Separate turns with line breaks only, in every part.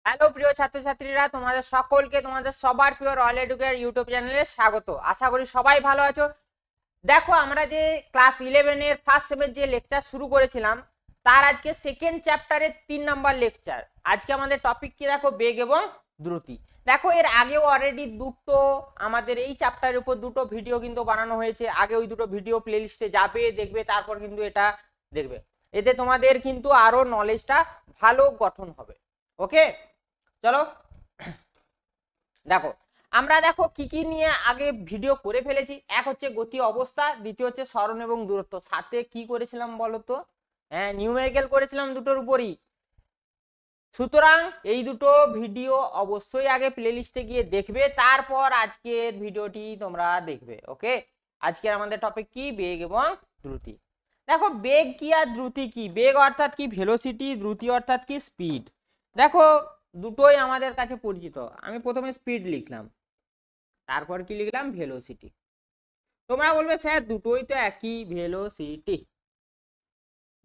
Hello প্রিয় ছাত্রছাত্রীরা, তোমাদের সকলকে তোমাদের সবার প্রিয় রয়্যাল এডুকেয়ার ইউটিউব চ্যানেলে স্বাগত। আশা করি সবাই ভালো আছো। দেখো, আমরা যে ক্লাস 11 এর ফার্স্ট সেমের যে লেকচার শুরু করেছিলাম, তার আজকে সেকেন্ড চ্যাপ্টারের 3 নাম্বার লেকচার। আজকে আমাদের টপিক কি দেখো, বেগ এবং দ্রুতি। দেখো, এর আগেও অলরেডি দুটো আমাদের এই চ্যাপ্টারের উপর দুটো ভিডিও কিন্তু বানানো হয়েছে। আগে ওই দুটো ভিডিও প্লেলিস্টে যাবে, দেখবে, তারপর কিন্তু এটা দেখবে। এতে তোমাদের কিন্তু আরো নলেজটা ভালো গঠন হবে। ওকে, চলো দেখো, আমরা দেখো কি কি নিয়ে আগে ভিডিও করে ফেলেছি। এক হচ্ছে গতি অবস্থা, দ্বিতীয় হচ্ছে সরণ এবং দূরত্ব। সাথে কি করেছিলাম বলতো? হ্যাঁ, নিউমেরিক্যাল করেছিলাম দুটোর উপরই। সুতরাং এই দুটো ভিডিও অবশ্যই আগে প্লেলিস্টে গিয়ে দেখবে, তারপর আজকের ভিডিওটি তোমরা দেখবে। ওকে, আজকের আমাদের টপিক কি, বেগ এবং দ্রুতি। দেখো, বেগ কি আর দ্রুতি কি। বেগ অর্থাৎ কি ভেলোসিটি, দ্রুতি অর্থাৎ কি স্পিড। দেখো, দুটোই আমাদের কাছে পরিচিত। আমি প্রথমে স্পিড লিখলাম, তারপর কি লিখলাম, ভেলোসিটি। তোমরা বলবে স্যার দুটোই তো একই, ভেলোসিটি।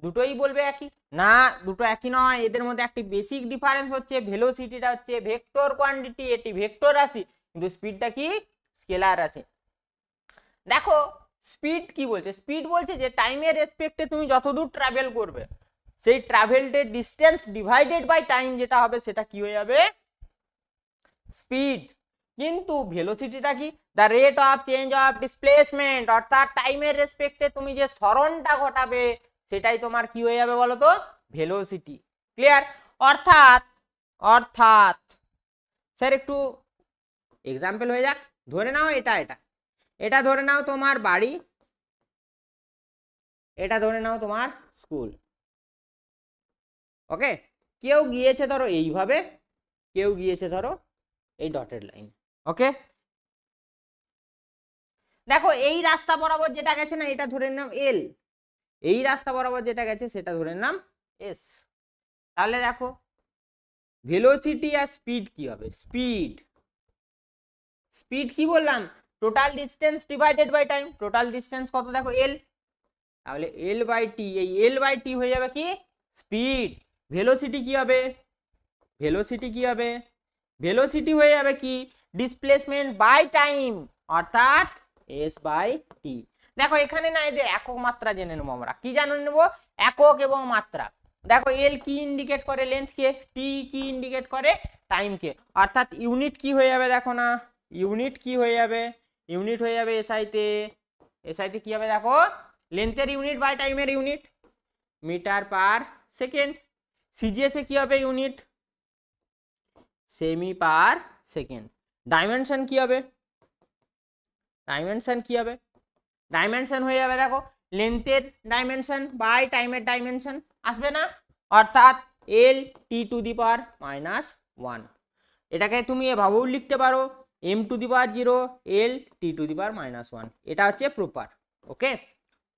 দুটোই বলবে একই না, দুটো একই নয়। এদের মধ্যে একটি বেসিক ডিফারেন্স হচ্ছে, ভেলোসিটিটা হচ্ছে ভেক্টর কোয়ান্টিটি, এটি ভেক্টর রাশি, কিন্তু স্পিডটা কি স্কেলার রাশি। দেখো, স্পিড কি বলছে? স্পিড বলছে যে টাইমের রেসপেক্টে তুমি যতদূর ট্রাভেল করবে, সেই travelled distance divided by time যেটা হবে, সেটা কি হয়ে যাবে, স্পিড। কিন্তু ভেলোসিটিটা কি, the rate of change of displacement, অর্থাৎ টাইমের রেসপেক্টে তুমি যে সরণটা ঘটাবে, সেটাই তোমার কি হয়ে যাবে বলো তো, ভেলোসিটি। ক্লিয়ার? অর্থাৎ অর্থাৎ স্যার একটু এক্সাম্পল হয়ে যাক। ধরে নাও এটা এটা এটা ধরে নাও তোমার বাড়ি, এটা ধরে নাও তোমার স্কুল। ওকে, কেউ গিয়েছে ধরো এইভাবে, কেউ গিয়েছে ধরো এই ডটেড লাইন। ওকে, দেখো এই রাস্তা বরাবর যেটা গেছে না, এটা ধরে নাম এল। এই রাস্তা বরাবর যেটা গেছে সেটা ধরে নাম এস। তাহলে দেখো, ভেলোসিটি আর স্পিড কি হবে? স্পিড স্পিড কি বললাম, total distance divided by time. Total distance কত দেখো, এল। তাহলে এল বাই টি, এই এল বাই টি হয়ে যাবে কি স্পিড। ভেলোসিটি কি হবে? ভেলোসিটি কি হবে? ভেলোসিটি হয়ে যাবে কি ডিসপ্লেসমেন্ট বাই টাইম, অর্থাৎ এস বাই টি। দেখো এখানে না, এদের একক মাত্রা জেনে নেবো। আমরা কি জানে নেবো? একক এবং মাত্রা। দেখো, এল কি ইন্ডিকেট করে, লেন্থ কে। টি কি ইন্ডিকেট করে, টাইম কে। অর্থাৎ ইউনিট কি হয়ে যাবে দেখো না, ইউনিট কি হয়ে যাবে, ইউনিট হয়ে যাবে এসআইতে। এসআইতে কি হবে দেখো, লেন্থের ইউনিট বাই টাইমের unit, metre per second. CGS এ কি হবে ইউনিট, সেমি পার সেকেন্ড। ডাইমেনশন কি হবে, ডাইমেনশন কি হবে, ডাইমেনশন হয়ে যাবে দেখো লেন্থের ডাইমেনশন বাই টাইমের ডাইমেনশন আসবে না, অর্থাৎ এল টি টু দি পাওয়ার -1। এটাকে তুমি এভাবেও লিখতে পারো, M to the power 0 L T to the power -1। এটা হচ্ছে প্রপার। ওকে,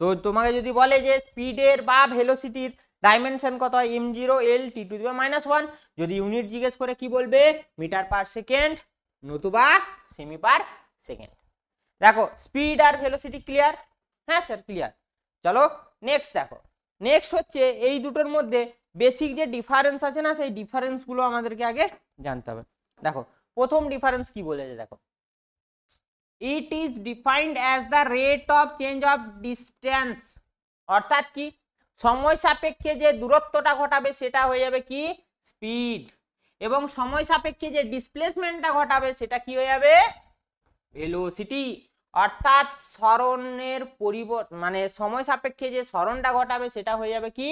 তো তোমাকে যদি বলে যে স্পিডের বা ভেলোসিটির ডাইমেনশন কত হয়, m0 l t to the power -1, যদি ইউনিট জিজ্ঞেস করে কি বলবে, মিটার পার সেকেন্ড নতুবা সেমি পার সেকেন্ড। দেখো, স্পিড আর ভেলোসিটি ক্লিয়ার? হ্যাঁ স্যার ক্লিয়ার। চলো নেক্সট দেখো, নেক্সট হচ্ছে এই দুটোর মধ্যে বেসিক যে ডিফারেন্স আছে না, সেই ডিফারেন্স গুলো আমাদেরকে আগে জানতে হবে। দেখো, প্রথম ডিফারেন্স কি বলেছে দেখো, it is defined as the rate of change of distance, অর্থাৎ কি সময় সাপেক্ষে যে দূরত্বটা ঘটাবে সেটা হয়ে যাবে কি স্পিড, এবং সময় সাপেক্ষে যে ডিসপ্লেসমেন্টটা ঘটাবে সেটা কি হয়ে যাবে ভেলোসিটি। অর্থাৎ সরণের পরিবর্তন মানে সময় সাপেক্ষে যে সরণটা ঘটাবে সেটা হয়ে যাবে কি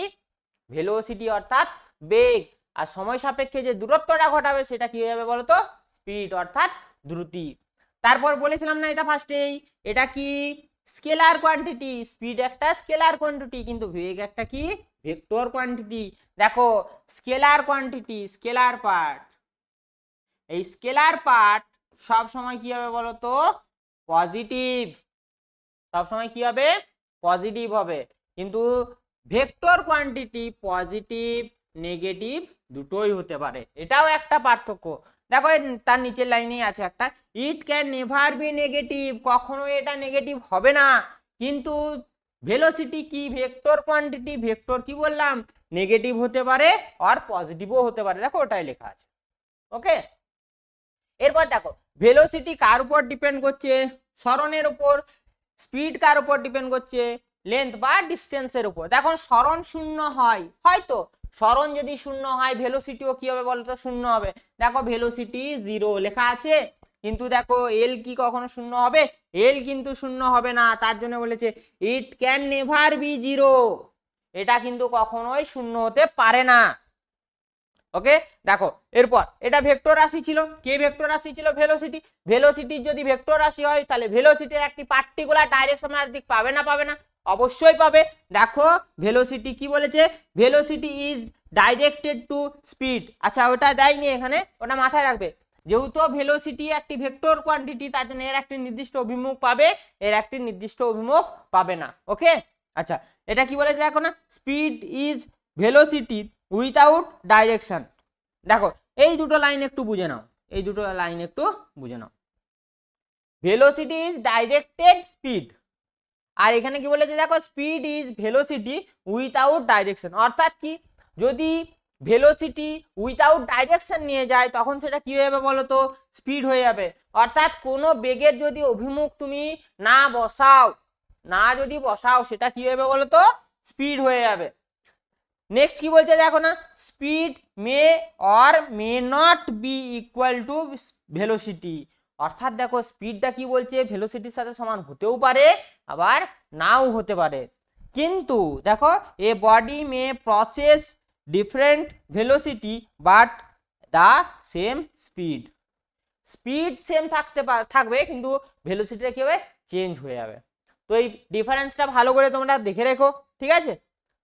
ভেলোসিটি অর্থাৎ বেগ, আর সময় সাপেক্ষে যে দূরত্বটা ঘটাবে সেটা কি হয়ে যাবে বলতো, স্পিড অর্থাৎ দ্রুতি। তারপর বলেছিলাম না এটা ফার্স্টেই, এটা কি স্কেলার কোয়ান্টিটি। স্পিড একটা স্কেলার কোয়ান্টিটি, কিন্তু বেগ একটা কি ভেক্টর কোয়ান্টিটি। দেখো, স্কেলার কোয়ান্টিটি, স্কেলার পার্ট, এই স্কেলার পার্ট সব সময় কি হবে বলতো, পজিটিভ। সব সময় কি হবে, পজিটিভ হবে। কিন্তু ভেক্টর কোয়ান্টিটি পজিটিভ নেগেটিভ দুটোই হতে পারে, এটাও একটা পার্থক্য। দেখো তার নিচের লাইনেই আছে একটা, it can never be negative, কখনো এটা নেগেটিভ হবে না। কিন্তু ভেলোসিটি কি ভেক্টর কোয়ান্টিটি, ভেক্টর কি বললাম নেগেটিভ হতে পারে আর পজিটিভও হতে পারে। দেখো ওটাই লেখা আছে। ওকে, এরপর দেখো ভেলোসিটি কার উপর ডিপেন্ড করছে, সরণের উপর, স্পিড কার উপর ডিপেন্ড করছে, লেন্থ বা ডিস্টেন্সের উপর। দেখো সরণ শূন্য হয়, হয়তো সরণ যদি শূন্য হয় ভেলোসিটিও কি হবে বলতো, শূন্য হবে। দেখো ভেলোসিটি 0 লেখা আছে, কিন্তু দেখো এল কি কখনো শূন্য হবে, এল কিন্তু শূন্য হবে না, তার জন্য বলেছে ইট ক্যান নেভার বি 0, এটা কিন্তু কখনোই শূন্য হতে পারে না। ওকে, দেখো এরপর এটা ভেক্টর রাশি ছিল, কে ভেক্টর রাশি ছিল, ভেলোসিটি। ভেলোসিটির যদি ভেক্টর রাশি হয় তাহলে ভেলোসিটির একটি পার্টিকুলার ডাইরেকশনের দিক পাবে না, পাবে না, অবশ্যই পাবে। দেখো ভেলোসিটি কি বলেছে, velocity is directed to speed. আচ্ছা ওটা দেয়নি এখানে, ওটা মাথায় রাখবে, যেহেতু ভেলোসিটি একটি ভেক্টর কোয়ান্টিটি তার জন্য এর একটি নির্দিষ্ট অভিমুখ পাবে, এর একটি নির্দিষ্ট অভিমুখ পাবে না। ওকে, আচ্ছা এটা কি বলেছে দেখো না, speed is velocity without direction. দেখো এই দুটো লাইন একটু বুঝে নাও, এই দুটো লাইন একটু বুঝে নাও, ভেলোসিটি ইজ ডাইরেক্টেড স্পিড, আর এখানে কি বলেছে দেখো speed is velocity without direction. অর্থাৎ কি, যদি ভেলোসিটি উইথাউট ডাইরেকশন নিয়ে যায় তখন সেটা কি হয়ে যাবে বলো তো, স্পিড হয়ে যাবে। অর্থাৎ কোনো বেগের যদি অভিমুখ তুমি না বসাও, না যদি বসাও সেটা কি হবে বলো তো, স্পিড হয়ে যাবে। নেক্সট কি বলছে দেখো না, speed may or may not be equal to velocity. অর্থাৎ দেখো স্পিডটা কি বলছে, ভেলোসিটির সাথে সমান হতেও পারে আবার নাও হতে পারে। কিন্তু দেখো a body may possess different velocity but the same speed, speed সেম থাকবে কিন্তু ভেলোসিটিটা কি হবে, চেঞ্জ হয়ে যাবে। তো এই ডিফারেন্সটা ভালো করে তোমরা দেখে রেখো, ঠিক আছে।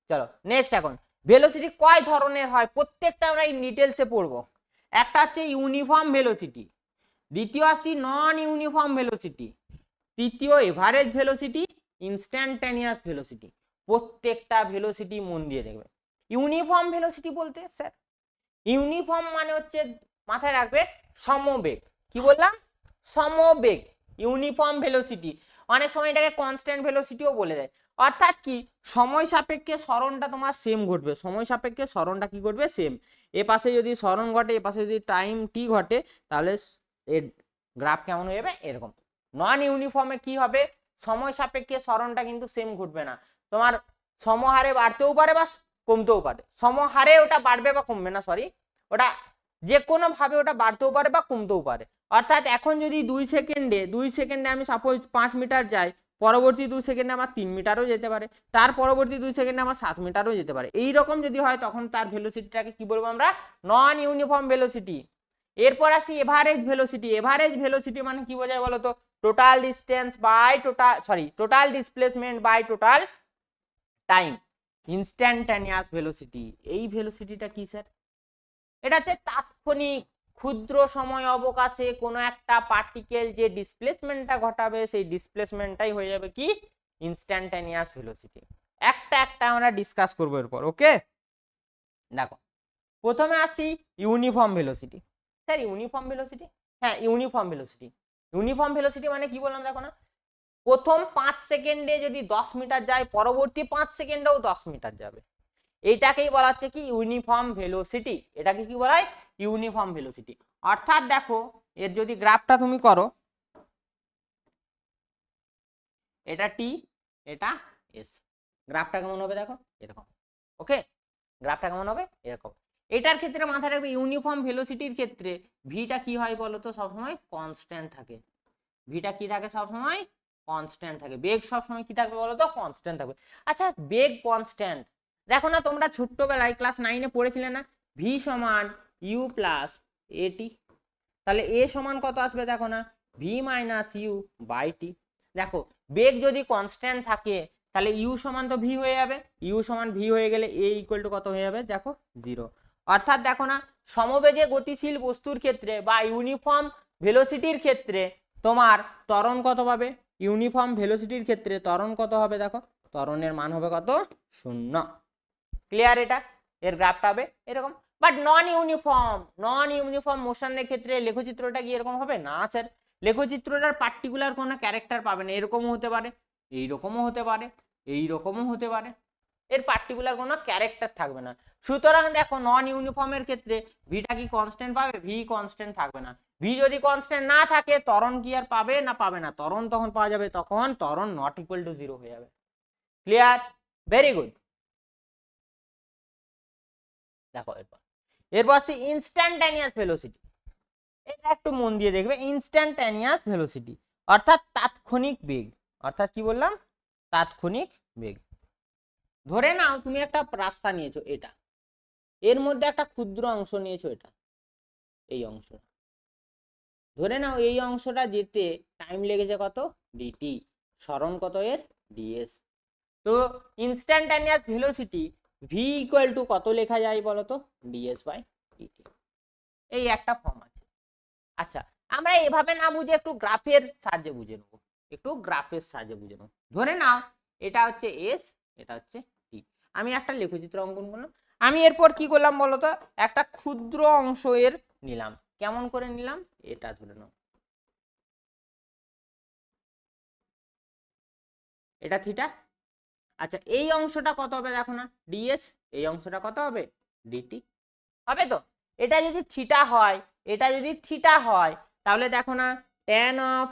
চলো নেক্সট, এখন ভেলোসিটি কয় ধরনের হয় প্রত্যেকটা আমরা এই ডিটেলসে পড়বো। একটা হচ্ছে ইউনিফর্ম ভেলোসিটি, দ্বিতীয় আসছি নন ইউনিফর্ম ভেলোসিটি, তৃতীয় এভারেজ ভেলোসিটি, ইনস্ট্যান্টানিয়াস ভেলোসিটি। প্রত্যেকটা ভেলোসিটি মন দিয়ে দেখবে। ইউনিফর্ম ভেলোসিটি বলতে স্যার, ইউনিফর্ম মানে হচ্ছে মাথায় রাখবে সমবেগ, কি বললাম, সমবেগ, ইউনিফর্ম ভেলোসিটি। অনেক সময় এটাকে কনস্ট্যান্ট ভেলোসিটিও বলে দেয়। অর্থাৎ কি, সময় সাপেক্ষে সরণটা তোমার সেম ঘটবে, সময় সাপেক্ষে সরণটা কি ঘটবে, সেম। এ পাশে যদি সরণ ঘটে, এ পাশে যদি টাইম টি ঘটে, তাহলে এর গ্রাফ কেমন হয়ে যাবে, এরকম। নন ইউনিফর্মে কি হবে, সময় সাপেক্ষে সরণটা কিন্তু সেম ঘটবে না, তোমার সমহারে বাড়তেও পারে বা কমতেও পারে, সমহারে ওটা বাড়বে বা কমবে না, সরি, ওটা যে কোনো ভাবে ওটা বাড়তেও পারে বা কমতেও পারে। অর্থাৎ এখন যদি 2 সেকেন্ডে আমি সাপোজ 5 মিটার যাই, পরবর্তী 2 সেকেন্ডে আমার 3 মিটারও যেতে পারে, তার পরবর্তী 2 সেকেন্ডে আমার 7 মিটারও যেতে পারে। এই রকম যদি হয় তখন তার ভেলোসিটিটাকে কি বলবো আমরা, নন ইউনিফর্ম ভেলোসিটি। এরপর আসি এভারেজ ভেলোসিটি। এভারেজ ভেলোসিটি মানে কি বোঝায় বলো তো, total distance by total displacement by total time, instantaneous velocity. এই ভেলোসিটিটা কি স্যার, এটা হচ্ছে তাৎক্ষণিক ক্ষুদ্র সময় অবকাশে কোনো একটা পার্টিকেল যে ডিসপ্লেসমেন্টটা ঘটাবে সেই ডিসপ্লেসমেন্টটাই হয়ে যাবে কি, ইনস্ট্যান্টানিয়াস ভেলোসিটি। একটা একটা আমরা ডিসকাস করবো এরপর। ওকে, দেখো প্রথমে আসছি uniform velocity. Sir uniform velocity, হ্যাঁ ইউনিফর্ম ভেলোসিটি। ইউনিফর্ম ভেলোসিটি মানে কি বললাম দেখো না, প্রথম 5 সেকেন্ডে যদি 10 মিটার যায়, পরবর্তী 5 সেকেন্ডেও 10 মিটার যাবে, এইটাকেই বলা হচ্ছে কি ইউনিফর্ম ভেলোসিটি। এটাকে কি বলা হয়, ইউনিফর্ম ভেলোসিটি। অর্থাৎ দেখো এর যদি গ্রাফটা তুমি করো, এটা টি, এটা এস, গ্রাফটা কেমন হবে দেখো এরকম। ওকে, গ্রাফটা কেমন হবে এরকম। এটার ক্ষেত্রে মাথায় রাখবে ইউনিফর্ম ভেলোসিটির ক্ষেত্রে ভিটা কি হয় বলতো, সবসময় কনস্ট্যান্ট থাকে। ভিটা কি থাকে সবসময়, কনস্ট্যান্ট থাকে। বেগ সবসময় কি থাকবে বলতো, কনস্ট্যান্ট থাকবে। আচ্ছা বেগ কনস্ট্যান্ট, দেখো না তোমরা ছোট্টবেলায় ক্লাস 9-এ পড়েছিলে না, ভি সমান ইউ প্লাস এটি, তাহলে এ সমান কত আসবে দেখো না, V minus you by T. দেখো বেগ যদি কনস্ট্যান্ট থাকে তাহলে ইউ সমান তো ভি হয়ে যাবে, ইউ সমান ভি হয়ে গেলে এ ইকুয়াল টু কত হয়ে যাবে দেখো 0। অর্থাৎ দেখো না সমবেগে গতিশীল বস্তুর ক্ষেত্রে বা ইউনিফর্ম ভেলোসিটির ক্ষেত্রে তোমার ত্বরণ কত পাবে, ইউনিফর্ম ভেলোসিটির ক্ষেত্রে ত্বরণ কত হবে দেখো, ত্বরণের মান হবে কত, 0। ক্লিয়ার, এটা এর গ্রাফটা হবে এরকম। বাট নন ইউনিফর্ম মোশনের ক্ষেত্রে লেখচিত্রটা কি এরকম হবে না স্যার, লেখচিত্রটার পার্টিকুলার কোনো ক্যারেক্টার পাবে না, এরকমও হতে পারে, এইরকমও হতে পারে, এইরকমও হতে পারে। এর পার্টিকুলার কোনো ক্যারেক্টার থাকবে না। সুতরাং দেখো নন ইউনিফর্মের ক্ষেত্রে ভিটা কি কনস্ট্যান্ট পাবে? ভি কনস্ট্যান্ট থাকবে না। ভি যদি কনস্ট্যান্ট না থাকে ত্বরণ কি আর পাবে না? পাবে না। ত্বরণ তখন পাওয়া যাবে তখন ত্বরণ নট ইকুয়াল টু 0 হয়ে যাবে। ক্লিয়ার? Very good. দেখো এরপর আসছে ইনস্ট্যান্টানিয়াস ভেলোসিটি। এটা একটু মন দিয়ে দেখবে। ইনস্ট্যান্টানিয়াস ভেলোসিটি অর্থাৎ তাৎক্ষণিক বেগ। অর্থাৎ কি বললাম? তাৎক্ষণিক বেগ। ধরে নাও তুমি একটা রাস্তা নিয়েছো, এটা এর মধ্যে একটা ক্ষুদ্র অংশ নিয়েছো, এটা এই অংশ। ধরে নাও এই অংশটা যেতে টাইম লেগেছে কত? ডিটি। সরণ কত এর? ডিএস। তো instantaneous velocity v equal to কত লেখা যায় বলো তো? Ds by dt. এই একটা ফর্ম আছে। আচ্ছা, আমরা এভাবে না বুঝে একটু গ্রাফের সাহায্যে বুঝে নেবো। একটু গ্রাফের সাহায্যে বুঝে নেবো। ধরে নাও এটা হচ্ছে এস, এটা হচ্ছে টি। আমি একটা লেখচিত্র অঙ্কন করলাম। আমি এরপর কি করলাম বলতো? একটা ক্ষুদ্র অংশ এর নিলাম। কেমন করে নিলাম? এটা ধরে নাও, এটা থিটা। আচ্ছা, এই অংশটা কত হবে দেখো না? ডিএস। এই অংশটা কত হবে? ডিটি। হবে তো? এটা যদি থিটা হয়, এটা যদি থিটা হয়, তাহলে দেখো না tan of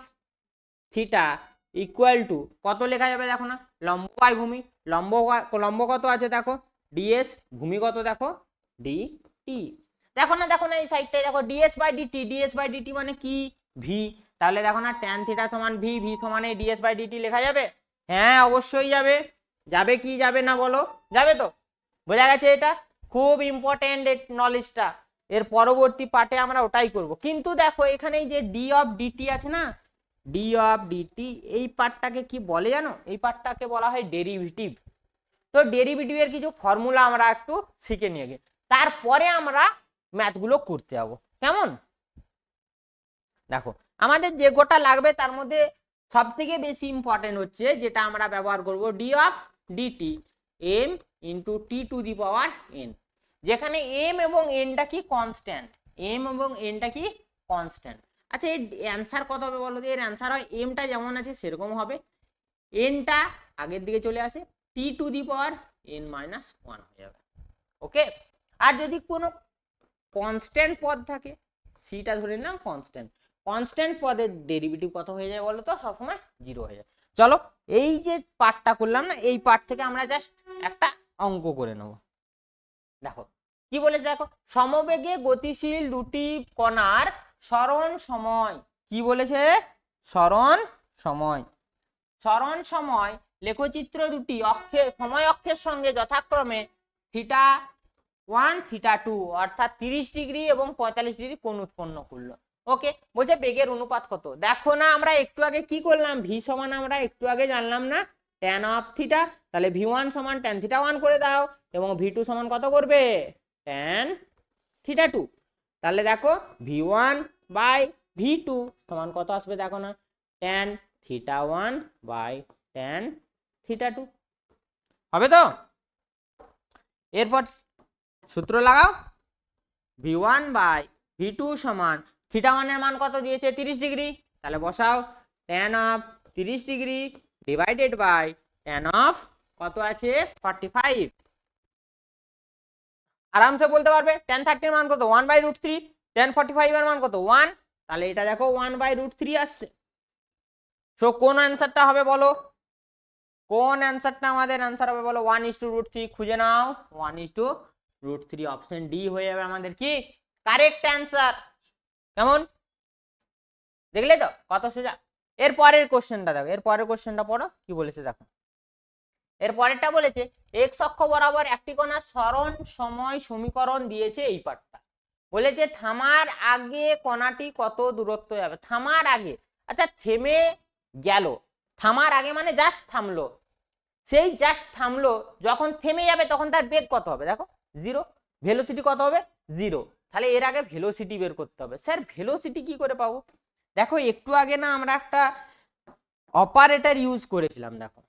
theta equal to কত লেখা যাবে দেখো না? লম্ব বাই ভূমি। লম্ব কত আছে দেখো? ডিএস। ভূমি কত দেখো? ডিটি। দেখো না এই সাইডটাই দেখো ds by dt. Ds by dt মানে কি? ভি। তাহলে দেখো না ট্যান থিটা সমান ভি, ভি সমান এই ডিএস বাই ডিটি লেখা যাবে? হ্যাঁ অবশ্যই যাবে। যাবে কি যাবে না বলো? যাবে তো? বোঝা গেছে? এটা খুব ইম্পর্টেন্ট নলেজটা। এর পরবর্তী পার্টে আমরা ওটাই করব। কিন্তু দেখো এখানে যে ডি অফ ডিটি আছে না, ডি অফ ডিটি, এই পার্টটাকে কি বলে জানো? এই পার্টটাকে বলা হয় ডেরিভেটিভ। তো ডেরিভেটিভের কিছু ফর্মুলা আমরা একটু শিখে নিয়ে গে, তারপরে আমরা ম্যাথগুলো করতে যাবো। কেমন? দেখো আমাদের যে গোটা লাগবে তার মধ্যে সব থেকে বেশি ইম্পর্টেন্ট হচ্ছে যেটা আমরা ব্যবহার করব, d of dt m into t to the power n. যেখানে এম এবং এনটা কি? কনস্ট্যান্ট। এম এবং এনটা কি? কনস্ট্যান্ট। আচ্ছা এর অ্যান্সার কত হবে বলো? এর অ্যান্সার হয় এমটা যেমন আছে সেরকম হবে, এনটা আগের দিকে চলে আসে, T to the power N minus one হয়ে যাবে। ওকে। আর যদি কোনো কনস্ট্যান্ট পদ থাকে, সিটা ধরে নিলাম কনস্ট্যান্ট, কনস্ট্যান্ট পদের ডেরিভেটিভ কত হয়ে যায় বলো তো? সবসময় 0 হয়ে যায়। চলো এই যে পার্টটা করলাম না, এই পার্ট থেকে আমরা জাস্ট একটা অঙ্ক করে নেব। দেখো কি বলেছে দেখো, সমবেগে গতিশীল দুটি কণার সরণ সময়। কি বলেছে? সরণ সময়। সরণ সময় লেখচিত্র দুটি অক্ষের সময় অক্ষের সঙ্গে যথাক্রমে থিটা 1 থিটা 2 অর্থাৎ 30 ডিগ্রি এবং 45 ডিগ্রি কোণ উৎপন্ন করলো। ওকে। বলছে বেগের অনুপাত কত? দেখো না আমরা একটু আগে কি করলাম? ভি সমান আমরা একটু আগে জানলাম না ট্যান অফ থিটা। তাহলে ভি1 সমান ট্যান থিটা 1 করে দাও এবং ভি2 সমান কত করবে? Tan theta 2। তাহলে দেখো ভি1 বাই ভি2 সমান কত আসবে দেখো না? Tan theta 1 by tan theta 2 হবে তো? এরপর সূত্র লাগাও, ভি1 বাই ভি2 সমান থিটা 1 এর মান কত দিয়েছে? 30 ডিগ্রি। তাহলে বসাও tan of 30 degree divided by tan of কত আছে? 45। আরামসে বলতে পারবে ট্যান 30 এর মান কত? 1 বাই রুট 3। ট্যান 45 এর মান কত? 1। তাহলে এটা দেখো 1 বাই রুট 3 আসছে। সো কোন অ্যান্সারটা হবে বলো? কোন অ্যান্সারটা আমাদের অ্যান্সার হবে বলো? 1:√3 খুঁজে নাও। 1:√3 অপশন ডি হয়ে যাবে আমাদের কি কারেক্ট অ্যান্সার। কেমন? দেখলে তো কত সোজা। এর পরের কোশ্চেনটা দেখো, এর পরের কোশ্চেনটা পড়ো কি বলেছে দেখো। এর পরেরটা বলেছে এক্স অক্ষ বরাবর একটি কণার সরণ সময় সমীকরণ দিয়েছে এই পার্টটা। বলেছে থামার আগে কণাটি কত দূরত্ব যাবে? থামার আগে। আচ্ছা থেমে গেল, থামার আগে মানে জাস্ট থামলো, সেই জাস্ট থামলো, যখন থেমে যাবে তখন তার বেগ কত হবে দেখো? 0। ভেলোসিটি কত হবে? 0। তাহলে এর আগে ভেলোসিটি বের করতে হবে। স্যার ভেলোসিটি কি করে পাবো? দেখো একটু আগে না আমরা একটা অপারেটর ইউজ করেছিলাম, দেখো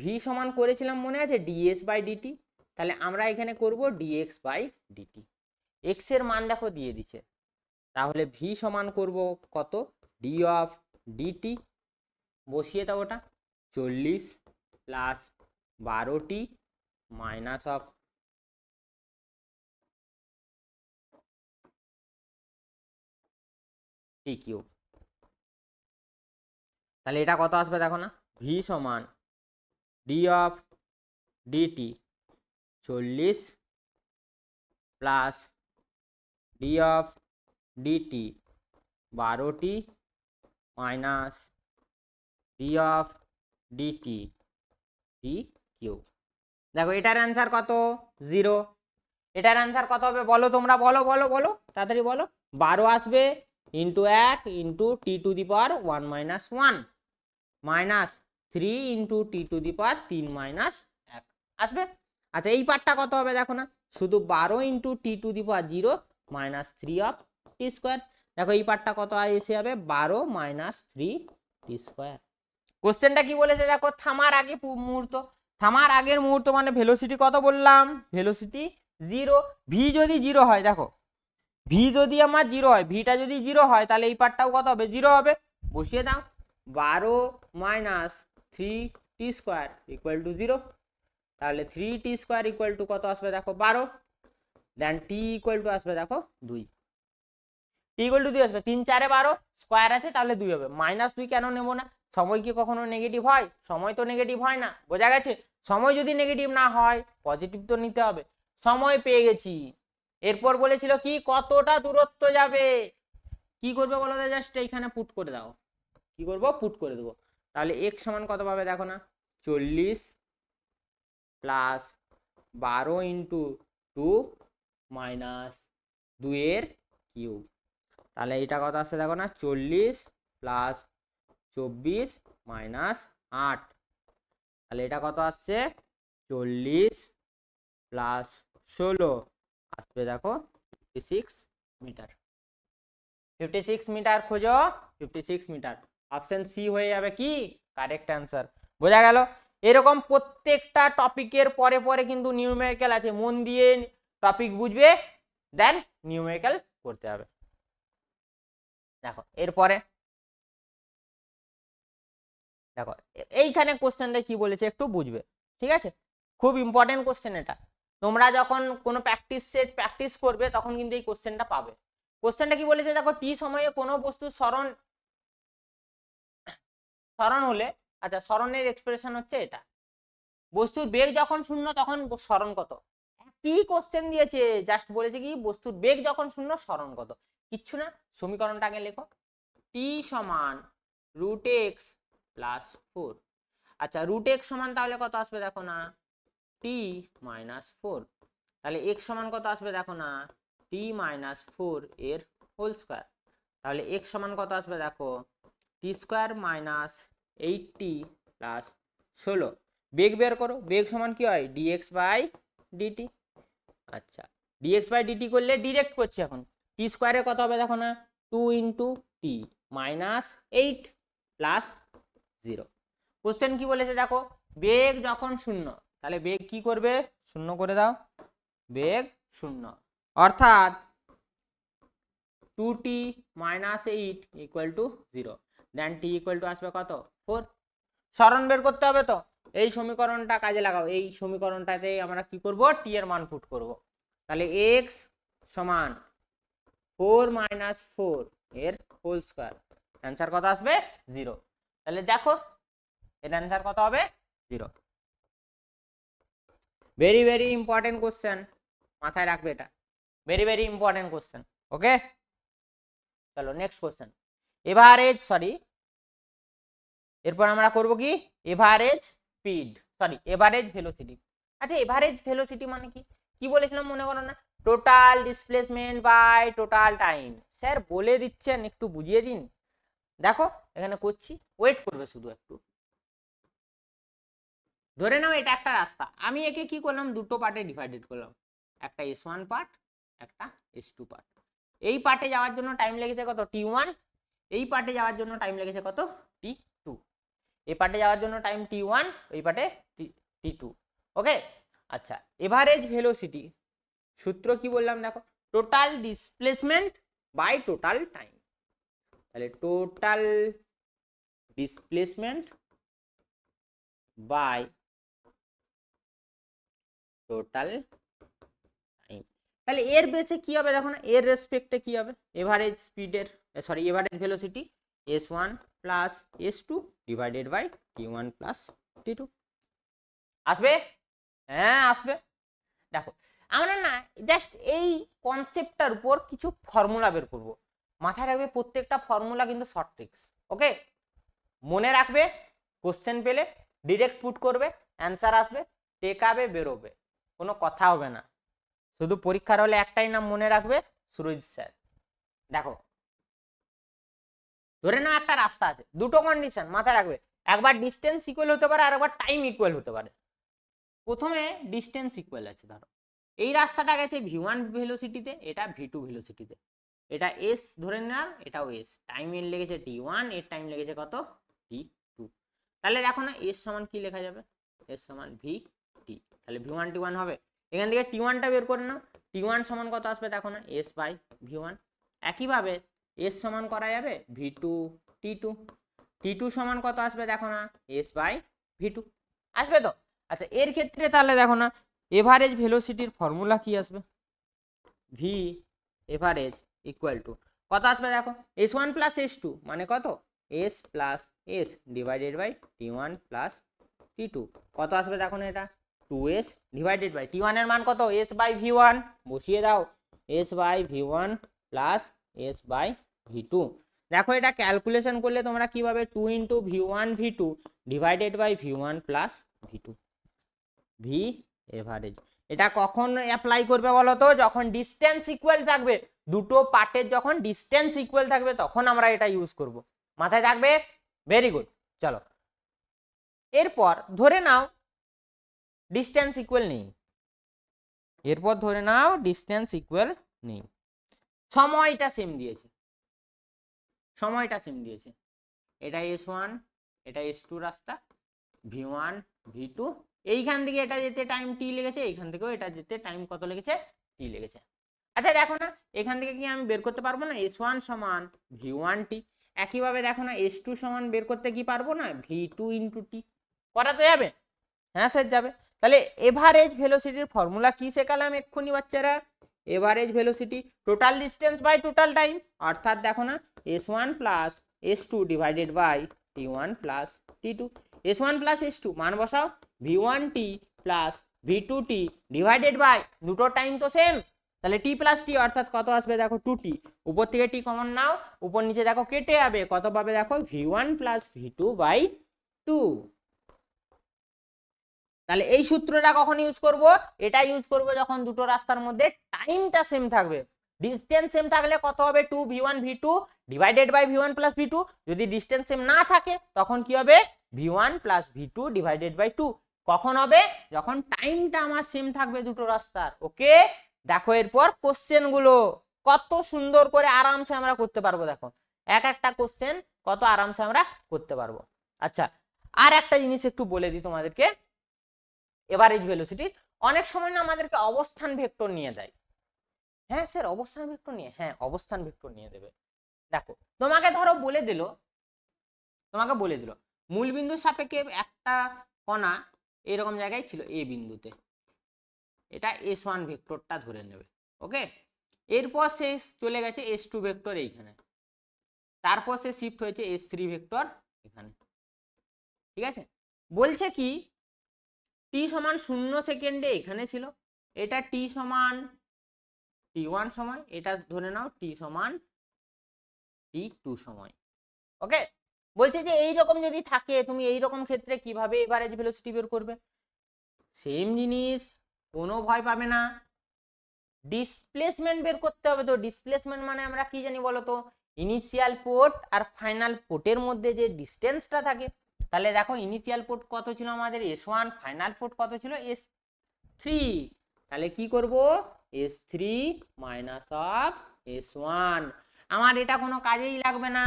ভি সমান করেছিলাম মনে আছে? Ds by dt. তাহলে আমরা এখানে করব ডিএক্স বাই ডিটি। এক্স এর মান দেখো দিয়ে দিছে, তাহলে ভি সমান করব কত? ডি অফ ডিটি বসিয়ে দাও, ওটা 40 plus 12t minus of T cube. তাহলে এটা কত আসবে দেখো না, ভি সমান D of DT 40 plus D of DT 12টি minus D of DT T cube. দেখো এটার অ্যান্সার কত, 0। এটার অ্যান্সার কত হবে বলো তোমরা, বলো বলো বলো তাড়াতাড়ি বলো। 12 আসবে into 1 into t to the power 1 minus 1 minus 3 into t to the power 3 minus 1 আসবে। আচ্ছা এই পার্টটা কত হবে দেখো না, শুধু 12 into t to the power 0 minus 3 of T square. দেখো এই পার্টটা কত এসে যাবে, 12 মাইনাস 3 টি স্কোয়ার। কোশ্চেনটা কি বলেছে দেখো, থামার আগে মুহূর্ত, থামার আগের মুহূর্ত মানে ভেলোসিটি কত বললাম, ভেলোসিটি 0। ভি যদি 0 হয়, দেখো ভি যদি আমার 0 হয়, ভিটা যদি 0 হয় তাহলে এই পার্টটাও কত হবে, 0 হবে। বসিয়ে দাও, 12 minus 3 T square equal to 0। তাহলে 3 টি স্কোয়ার ইকুয়াল টু কত আসবে দেখো 12, দেন টি ইকুয়াল টু আসবে দেখো 2, টি ইকুয়াল টু 2 আসবে, 3 4 12 স্কোয়ার আছে তাহলে 2 হবে। মাইনাস 2 কেন নেবো না, সময় কি কখনো নেগেটিভ হয়, সময় তো নেগেটিভ হয় না, বোঝা গেছে। সময় যদি নেগেটিভ না হয় পজিটিভ তো নিতে হবে। সময় পেয়ে গেছি, এরপর বলেছিল কি কতটা দূরত্ব যাবে, কি করবে বলো তো, জাস্ট এইখানে পুট করে দাও, কি করবো পুট করে দেবো। তাহলে এক্স সমান কত পাবে দেখো না, 40 প্লাস 12 ইন্টু 2 মাইনাস 2 এর কিউব। তাহলে এটা কত আসছে দেখো না, 40 প্লাস 24 মাইনাস 8। তাহলে এটা কত আসছে, 40 প্লাস 16 আসবে দেখো 56 মিটার। 56 মিটার খোঁজো, 56 মিটার। অপশন সি হয়ে যাবে কি কারেক্ট অ্যান্সার। বোঝা গেল। এরকম প্রত্যেকটা টপিকের পরে পরে কিন্তু নিউমেরিক্যাল আছে, মন দিয়ে টপিক বুঝবে দেন নিউমেরিক্যাল করতে হবে। দেখো এরপরে দেখো এইখানে কোশ্চেনটা কি বলেছে একটু বুঝবে, ঠিক আছে, খুব ইম্পর্টেন্ট কোশ্চেন এটা। তোমরা যখন কোনো প্র্যাকটিস সেট প্র্যাকটিস করবে তখন কিন্তু এই কোশ্চেনটা পাবে। কোশ্চেনটা কি বলেছে দেখো, টি সময়ে কোনো বস্তু সরণ সরণ হলে, আচ্ছা সরণের এক্সপ্রেশন হচ্ছে এটা, বস্তুর বেগ যখন শূন্য তখন সরণ কত। কি কোশ্চেন দিয়েছে, জাস্ট বলেছে কি বস্তুর বেগ যখন শূন্য সরণ কত, কিচ্ছু না। সমীকরণটা আগে লেখো, টি সমান রুট এক্স প্লাস 4। আচ্ছা রুট এক্স সমান তাহলে কত আসবে দেখো না, টি মাইনাস 4। তাহলে এক্স সমান কত আসবে দেখো না, টি মাইনাস 4 এর হোল স্কোয়ার। তাহলে এক্স সমান কত আসবে দেখো, টি স্কোয়ার মাইনাস 8t প্লাস 16। বেগ বের করো, বেগ সমান কি হয়, ডিএক্স বাই ডিটি। আচ্ছা ডিএক্স বাই ডিটি করলে ডিরেক্ট করছি এখন, টি স্কোয়ারে কত হবে দেখো না, 2 into T minus 8 plus 0। Question কি বলেছে দেখো, বেগ যখন শূন্য, তাহলে বেগ কি করবে, শূন্য করে দাও, বেগ শূন্য, অর্থাৎ 2t minus 8 equal to 0, then t equal to আসবে কত 4। সরণ বের করতে হবে তো, এই সমীকরণটা কাজে লাগাও, এই সমীকরণটাতে আমরা কি করব, টি এর মান পুট করব। তাহলে x সমান 4 মাইনাস 4 এর হোল স্কোয়ার, অ্যান্সার কত আসবে 0। তাহলে দেখো এর অ্যান্সার কত হবে 0। ভেরি ভেরি ইম্পর্টেন্ট কোশ্চেন, মাথায় রাখবে এটা, very very important question. Okay চলো নেক্সট কোশ্চেন, এভারেজ সরি, এরপর আমরা করব কি average speed, sorry average velocity. আচ্ছা এভারেজ ভেলোসিটি মানে কি, কি বলেছিলাম মনে করো না, total displacement by total time. Sir বলে দিচ্ছেন একটু বুঝিয়ে দিন। দেখো এখানে করছি, ওয়েট করবে শুধু একটু। ধরে নাও এটা একটা রাস্তা, আমি একে কি করলাম, দুটো পার্টে ডিভাইডেড করলাম, একটা S1 পার্ট একটা S2 পার্ট। এই পার্টে যাওয়ার জন্য টাইম লেগেছে কত t1, এই পার্টে যাওয়ার জন্য টাইম লেগেছে কত t2। এই পার্টে যাওয়ার জন্য টাইম t1, এই পার্টে t2। ওকে আচ্ছা এভারেজ ভেলোসিটি সূত্র কি বললাম দেখো, total displacement by total time. তাহলে total displacement by total time. তাহলে এর বেসে কি হবে দেখো না, এর রেসপেক্টে কি হবে, এভারেজ স্পিডের sorry average velocity s1 plus s2 divided by t1 plus t2 আসবে। হ্যাঁ আসবে। দেখো আমরা না জাস্ট এই কনসেপ্টটার উপর কিছু ফর্মুলা বের করব, মাথায় রাখবে প্রত্যেকটা ফর্মুলা কিন্তু শর্ট ট্রিক্স। ওকে, মনে রাখবে, কোশ্চেন পেলে ডিরেক্ট পুট করবে, অ্যান্সার আসবে, টেকাবে, বেরোবে, কোনো কথা হবে না। শুধু পরীক্ষার হলে একটাই নাম মনে রাখবে, সুরজ স্যার। দেখো ধরে নাও একটা রাস্তা আছে, দুটো কন্ডিশন মাথায় রাখবে, একবার ডিস্টেন্স ইকুয়াল হতে পারে আর একবার টাইম ইকুয়াল হতে পারে। প্রথমে ডিস্টেন্স ইকুয়াল আছে, ধরো এই রাস্তাটা গেছে v1 ভেলোসিটিতে, এটা v2 ভেলোসিটিতে, এটা s ধরে নিলাম, এটাও s, টাইম এর লেগেছে t1, এর টাইম লেগেছে কত t2। তাহলে দেখো না s সমান কি লেখা যাবে, s সমান vt, তাহলে v1 t1 হবে। এখান থেকে t1 টা বের করে নাও, t1 সমান কত আসবে দেখো না s বাই v1। একইভাবে s সমান করা যাবে v2 t2, t2 সমান কত আসবে দেখো না s বাই v2 আসবে তো। আচ্ছা এর ক্ষেত্রে তাহলে দেখো না এভারেজ ভেলোসিটির ফর্মুলা কি আসবে, v এভারেজ ইকুয়াল টু কত আসবে দেখো s1 প্লাস s2 মানে কত s plus s divided by t1 plus t2, কত আসবে দেখো না এটা 2s ডিভাইডেড বাই t1 এর মান কত s বাই v1, বসিয়ে দাও s by v1 plus s by v2। দেখো এটা ক্যালকুলেশন করলে তোমরা কি পাবে 2 into v1 v2 divided by v1 plus v2, v average. এটা কখন অ্যাপ্লাই করবে বলো তো, যখন ডিস্টেন্স ইকুয়াল থাকবে, দুটো পার্টের যখন ডিস্টেন্স ইকুয়াল থাকবে তখন আমরা এটা ইউজ করব, মাথায় থাকবে। Very good. চলো এরপর ধরে নাও ডিস্টেন্স ইকুয়াল নেই, এরপর ধরে নাও ডিস্টেন্স ইকুয়াল নেই, সময়টা সেম দিয়েছে, সময়টা সেম দিয়েছে, এটা s1 এটা s2 রাস্তা, v1 v2, এইখান থেকে এটা যেতে টাইম t লেগেছে, এইখান থেকেও এটা যেতে টাইম কত লেগেছে t লেগেছে। আচ্ছা দেখো না এখান থেকে কি আমি বের করতে পারবো না s1 সমান v1t, একইভাবে দেখো না s2 সমান বের করতে কি পারবো না v2 ইন্টু t, করা তো যাবে, হ্যাঁ স্যার যাবে। তাহলে এভারেজ ভেলোসিটির ফর্মুলা কি শেখালাম এক্ষুনি বাচ্চারা, average velocity total distance by total time, অর্থাৎ দেখো না s1 plus s2 divided by t1 plus t2, s1 plus s2 মান বসাও v1t plus v2t divided by দুটো টাইম তো সেম, তাহলে t প্লাস t অর্থাৎ কত আসবে দেখো 2t, উপর থেকে t কমন নাও, উপর নিচে দেখো কেটে যাবে, কত পাবে দেখো v1 প্লাস v2 বাই 2। তাহলে এই সূত্রটা কখন ইউজ করব, এটা ইউজ করব যখন দুটো রাস্তার মধ্যে টাইমটা সেম থাকবে, ডিস্টেন্স সেম থাকলে কত হবে 2 v1 v2 divided by v1 plus v2, যদি ডিস্টেন্স সেম না থাকে তখন কি হবে v1 plus v2 divided by 2, কখন হবে যখন টাইমটা আমার সেম থাকবে দুটো রাস্তার। ওকে দেখো এরপর কোশ্চেন গুলো কত সুন্দর করে আরামসে আমরা করতে পারবো, দেখো এক একটা কোশ্চেন কত আরামসে আমরা করতে পারবো। আচ্ছা আর একটা জিনিস একটু বলে দিই তোমাদেরকে, এভারেজ ভেলোসিটি অনেক সময় না আমাদেরকে অবস্থান ভেক্টর নিয়ে দেয়, হ্যাঁ স্যার অবস্থান ভেক্টর নিয়ে, হ্যাঁ অবস্থান ভেক্টর নিয়ে দেবে। দেখো তোমাকে ধরো বলে দিল, তোমাকে বলে দিল মূল বিন্দুর সাপেক্ষে একটা কণা এরকম জায়গায় ছিল এ বিন্দুতে, এটা s1 ভেক্টরটা ধরে নেবে। ওকে এরপর সে চলে গেছে s2 ভেক্টর এইখানে, তারপর সে শিফট হয়েছে s3 ভেক্টর এখানে, ঠিক আছে। বলছে কি t সমান 0 সেকেন্ডে এখানে ছিল, এটা t সমান t1 সময়, এটা ধরে নাও t সমান t2 সময়। ওকে বলছে যে এই রকম যদি থাকে তুমি এই রকম ক্ষেত্রে কিভাবে এভারেজ ভেলোসিটি বের করবে, সেম জিনিস, কোনো ভয় পাবে না, ডিসপ্লেসমেন্ট বের করতে হবে। তো ডিসপ্লেসমেন্ট মানে আমরা কি জানি বলো তো, ইনিশিয়াল পোর্ট আর ফাইনাল পোর্টের মধ্যে যে ডিস্টেন্সটা থাকে, তাহলে দেখো ইনিশিয়াল পোর্ট কত ছিল আমাদের s1, ফাইনাল পোর্ট কত ছিল s3, তাহলে কি করব s3 মাইনাস অফ s1, আমার এটা কোনো কাজেই লাগবে না,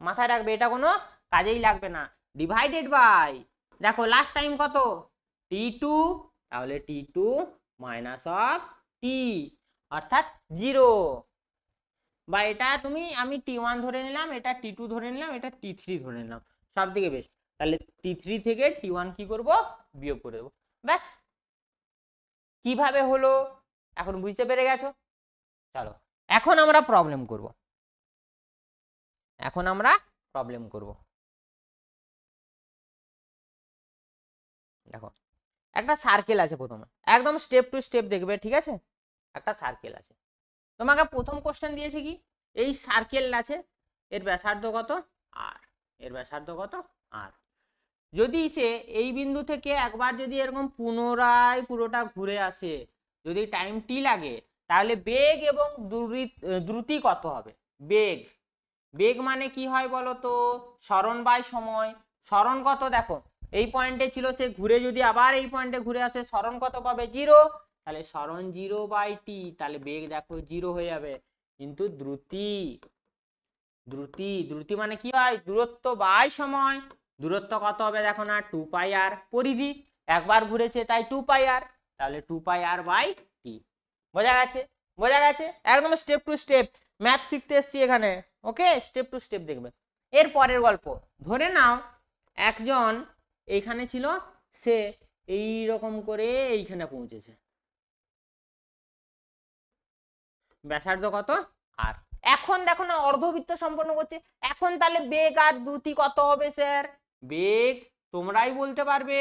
মাথায় রাখবে এটা কোনো কাজেই লাগবে না, ডিভাইডেড বাই দেখো লাস্ট টাইম কত t2, তাহলে t2 মাইনাস অফ t অর্থাৎ 0, বা এটা তুমি আমি t1 ধরে নিলাম, এটা t2 ধরে নিলাম, এটা t3 ধরে নিলাম, সব থেকে বেস্ট। তাহলে t3 থেকে t1 কি করব বিয়োগ করে দেবো, ব্যাস কিভাবে হলো এখন বুঝতে পেরে গেছো? চলো এখন আমরা প্রবলেম করব। দেখো একটা সার্কেল আছে, প্রথমে একদম স্টেপ টু স্টেপ দেখবে, ঠিক আছে? একটা সার্কেল আছে, তোমাকে প্রথম কোশ্চেন দিয়েছে কি, এই সার্কেল আছে, এর ব্যাসার্ধ কত আর, এর ব্যাসার্ধ কত আর। যদি সে এই বিন্দু থেকে একবার যদি এরকম পুনরায় পুরোটা ঘুরে আসে, যদি টাইম টি লাগে, তাহলে বেগ এবং দ্রুতি কত হবে? বেগ মানে কি হয় বলো তো? সরণ বাই সময়। সরণ কত? দেখো এই পয়েন্টে ছিল, সে ঘুরে যদি আবার এই পয়েন্টে ঘুরে আসে, সরণ কত পাবে? 0। তাহলে সরণ 0 বাই টি, তাহলে বেগ দেখো 0 হয়ে যাবে। কিন্তু দ্রুতি মানে কি হয়? দূরত্ব বাই সময়। দূরত্ব কত হবে দেখো না, 2 পাই আর। পরিধি একবার ঘুরেছে তাই 2 পাই আর, তাহলে 2 পাই আর বাই টি। বোঝা গেছে? একদম স্টেপ টু স্টেপ ম্যাথ শিখতে এসছি এখানে। ওকে, স্টেপ টু স্টেপ দেখবে। এর পরের গল্প, ধরে নাও একজন এইখানে ছিল, সে এই রকম করে এইখানে পৌঁছেছে, ব্যাসার্ধ কত আর। এখন দেখো না অর্ধবৃত্ত সম্পন্ন করছে। এখন তাহলে বেগ আর দ্রুতি কত হবে স্যার? বেগ তোমরাই বলতে পারবে,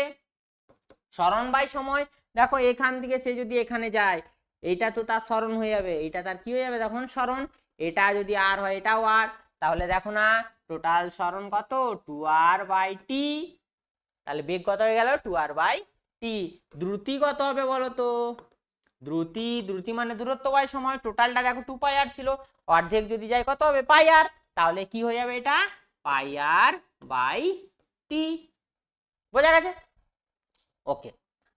সরণ বাই সময়। দেখো এখান থেকে সে যদি এখানে যায়, এইটা তো তার সরণ হয়ে যাবে, এইটা তার কি হয়ে যাবে তখন? সরণ। এটা যদি আর হয়, এটাও আর, তাহলে দেখো না টোটাল সরণ কত? 2r by T. তাহলে বেগ কত হয়ে গেল? 2r by T. দ্রুতি কত হবে বলো তো? দ্রুতি মানে দূরত্ব বাই সময়। টোটালটা দেখো 2 পাই আর ছিল, অর্ধেক যদি যায় কত হবে? পাই আর। তাহলে কি হয়ে যাবে এটা? পাই আর বাই টি। বোঝা গেছে? ওকে,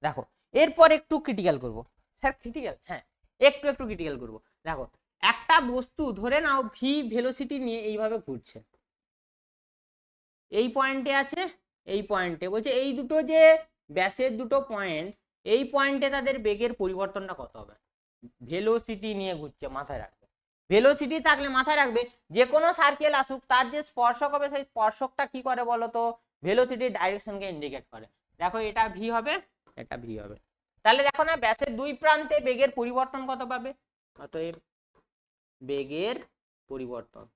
দেখো এরপর একটু ক্রিটিক্যাল করব। Sir critical? হ্যাঁ, একটু ক্রিটিক্যাল করব। দেখো একটা বস্তু ধরে নাও ভি ভেলোসিটি নিয়ে এইভাবে ঘুরছে, এই পয়েন্টে আছে, এই পয়েন্টে বলছে এই দুটো যে ব্যাসের দুটো পয়েন্ট, এই পয়েন্টে তাদের বেগের পরিবর্তনটা কত হবে? ভেলোসিটি নিয়ে ঘুরছে, মাথায় রাখবে। ভেলোসিটি থাকলে মাথায় রাখবে, যে কোনো সার্কেল আসুক তার যে স্পর্শক হবে, সেই স্পর্শকটা কি করে বলো তো? ভেলোসিটির ডাইরেকশনকে ইন্ডিকেট করে। দেখো এটা ভি হবে, এটা ভি হবে। তাহলে দেখো না ব্যাসের দুই প্রান্তে বেগের পরিবর্তন কত পাবে? অতএব বেগের পরিবর্তন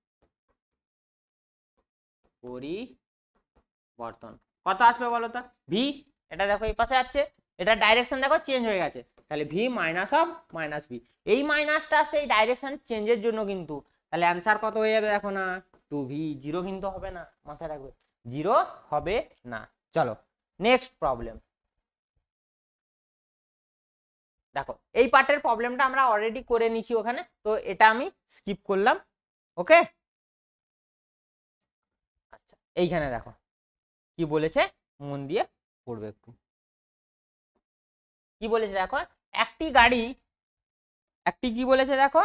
কত আসবে বলো তো? ভি। এটা দেখো এই পাশে আছে, এটা ডাইরেকশন দেখো চেঞ্জ হয়ে গেছে, তাহলে V minus of minus V. এই মাইনাসটা আসছে এই ডাইরেকশন চেঞ্জের জন্য কিন্তু। তাহলে অ্যান্সার কত হয়ে যাবে দেখো না? 2v। 0 কিন্তু হবে না, মাথায় রাখবে, 0 হবে না। চলো নেক্সট প্রবলেম। দেখো এই পার্টের প্রবলেমটা আমরা অলরেডি করে নিছি ওখানে, তো এটা আমি স্কিপ করলাম। ওকে, আচ্ছা এইখানে দেখো কি বলেছে, মন দিয়ে পড়বে একটু। কি বলেছে দেখো, একটি কি বলেছে দেখো,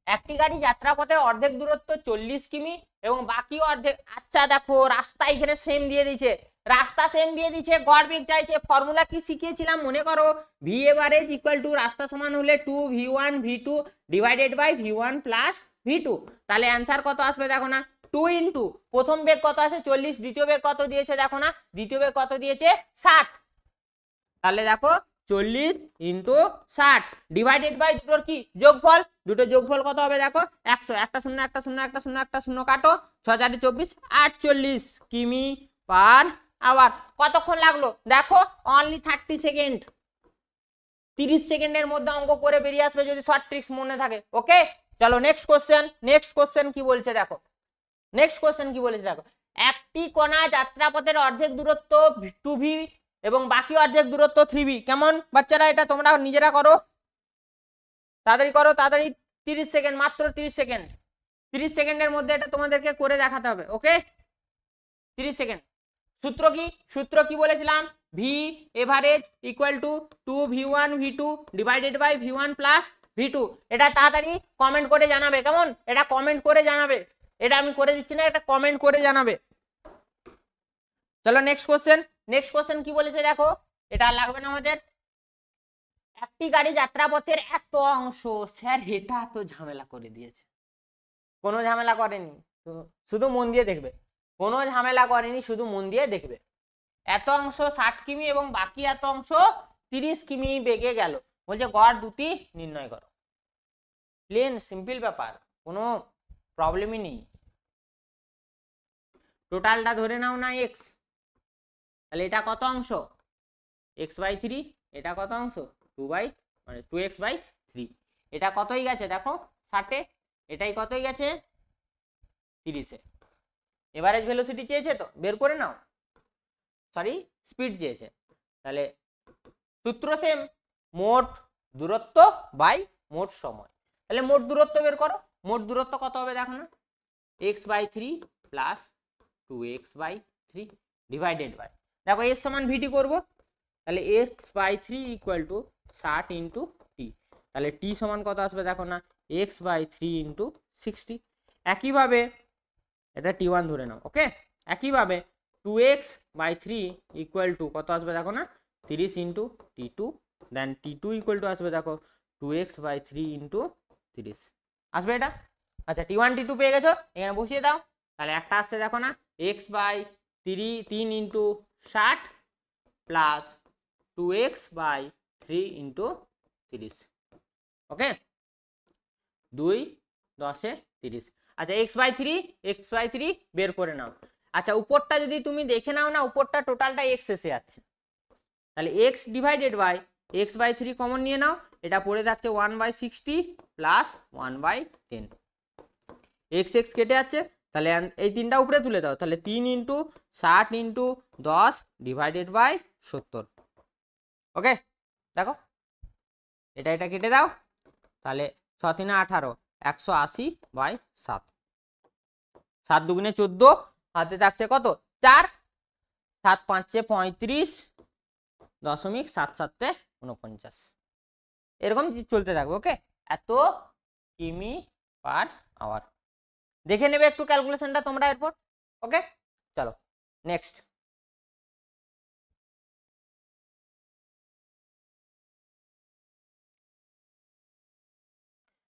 একটি গাড়ি যাত্রাপথের অর্ধেক দূরত্ব 40 কিমি এবং বাকি অর্ধেক। আচ্ছা দেখো রাস্তা এখানে সেম দিয়ে দিয়েছে, গড় বেগ চাইছে। ফর্মুলা কি শিখিয়েছিলাম মনে করো? ভি এভারেজ ইকুয়াল টু রাস্তা সমান হলে 2v1 v2 divided by v1 plus v2। তাহলে অ্যান্সার কত আসবে দেখো না? 2 ইন্টু প্রথম বেগ কত আছে 40, দ্বিতীয় বেগ কত দিয়েছে দেখো না? দ্বিতীয় বেগ কত দিয়েছে? 60। তাহলে দেখো 40 ইন্টু 60 ডিভাইডেড বাই দুটোর কি যোগফল, দুটো যোগফল কত হবে দেখো? 100। একটা শূন্য একটা শূন্য একটা শূন্য একটা শূন্য কাটো, 6 4 24 48 কিমি পার আওয়ার। কতক্ষণ লাগলো দেখো? Only 30 second. 30 সেকেন্ডের মধ্যে অঙ্ক করে বেরিয়ে আসবে যদি শর্ট ট্রিক্স মনে থাকে। ওকে, চলো নেক্সট কোশ্চেন কি বলছে দেখো। একটি কণা যাত্রাপথের অর্ধেক দূরত্ব 2v এবং বাকি অর্ধেক দূরত্ব 3v। কেমন বাচ্চারা? এটা তোমরা নিজেরা করো, তাড়াতাড়ি করো, তাড়াতাড়ি। 30 সেকেন্ড, মাত্র 30 সেকেন্ড। 30 সেকেন্ডের মধ্যে এটা তোমাদেরকে করে দেখাতে হবে। Okay, 30 second. সূত্র কি বলেছিলাম? V average equal to 2v1 v2 divided by v1 plus v2। এটা তাড়াতাড়ি কমেন্ট করে জানাবে, কেমন? এটা কমেন্ট করে জানাবে, এটা আমি করে দিচ্ছি না, এটা কমেন্ট করে জানাবে। চলো নেক্সট কোশ্চেন কি বলেছে দেখো, এটা লাগবে না আমাদের। একটি গাড়ি যাত্রাপথের এত অংশ। স্যার এটা তো ঝামেলা করে দিয়েছে। কোনো ঝামেলা করেনি, শুধু মন দিয়ে দেখবে। কোনো ঝামেলা করেনি, শুধু মন দিয়ে দেখবে। এত অংশ 60 কিমি এবং বাকি এত অংশ 30 কিমি বেগে গেল, বলছে গড় দ্রুতি নির্ণয় করো। প্লেন সিম্পল ব্যাপার, কোনো প্রবলেমই নেই। টোটালটা ধরে নাও না এক্স, তাহলে এটা কত অংশ x/3, এটা কত অংশ 2x/3, এটা কতই গেছে দেখো 60-এ, এটাই কতই গেছে 30-এ। এভারেজ ভেলোসিটি চেয়েছে তো বের করে নাও, সরি স্পিড চেয়েছে, তাহলে সূত্র সেম, মোট দূরত্ব বাই মোট সময়। তাহলে মোট দূরত্ব বের করো, মোট দূরত্ব কত হবে দেখো না, x/3 plus 2x/3 divided by, দেখো এর সমান ভিটি করবো, তাহলে x/3 equal to 60 into T, তাহলে টি সমান কত আসবে দেখো না x/3 ইন্টু 60। একইভাবে এটা t1 ধরে নাও, ওকে। একইভাবে 2x/3 ইকুয়াল টু কত আসবে দেখো না 30 into t2, then t2 equal to আসবে দেখো 2x/3 ইন্টু 30 আসবে এটা। আচ্ছা t1 t2 পেয়ে গেছো, এখানে বসিয়ে দাও, তাহলে একটা আসছে দেখো না x/3 into 60 plus 2x/3 into 30, ওকে 2×10=30। আচ্ছা x/3 বের করে নাও। আচ্ছা উপরটা যদি তুমি দেখে নাও না, উপরটা টোটালটা x এসে যাচ্ছে, তাহলে x divided by x/3 common নিয়ে নাও, এটা পড়ে থাকছে 1/60 প্লাস 1/10, x কেটে যাচ্ছে, তাহলে এই তিনটা উপরে তুলে দাও, তাহলে 3 ইন্টু 60 ইন্টু 10 ডিভাইডেড বাই 70, ওকে। দেখো এটা কেটে দাও, তাহলে 6×3 = 18, 180/7, 7 দুগুণে 14, হাতে থাকছে কত 4, 7 5 35.7749, এরকম চলতে থাকবে, ওকে। এত কিমি পার আওয়ার, দেখে নেবে একটু ক্যালকুলেশনটা তোমরা এরপর, ওকে। চলো নেক্সট,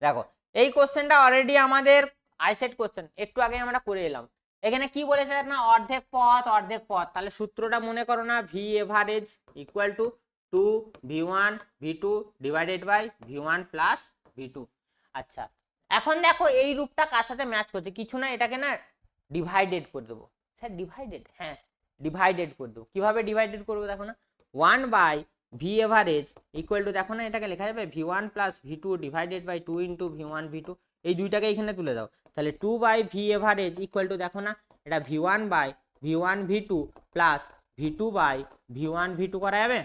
দেখো এই কোশ্চেনটা অলরেডি আমাদের আইসেট কোশ্চেন, একটু আগে আমরা করে এলাম। এখানে কি বলেছে না অর্ধেক পথ, তাহলে সূত্রটা মনে করো না v average equal to 2v1 v2 divided by v1 plus v2। আচ্ছা এখন দেখো এই রূপটা কার সাথে ম্যাচ করছে, কিছু না, এটাকে না ডিভাইডেড করে দেবো। স্যার ডিভাইডেড, হ্যাঁ ডিভাইডেড করে দেবো। কিভাবে ডিভাইডেড করবো দেখো না, 1/v এভারেজ ইকুয়াল টু, দেখো না এটাকে লেখা যাবে v1 plus v2 divided by 2 into v1 v2, এই দুইটাকে এখানে তুলে দাও, তাহলে 2/v এভারেজ ইকুয়াল টু, দেখো না এটা v1/v1 v2 plus v2/v1 v2 করা যাবে,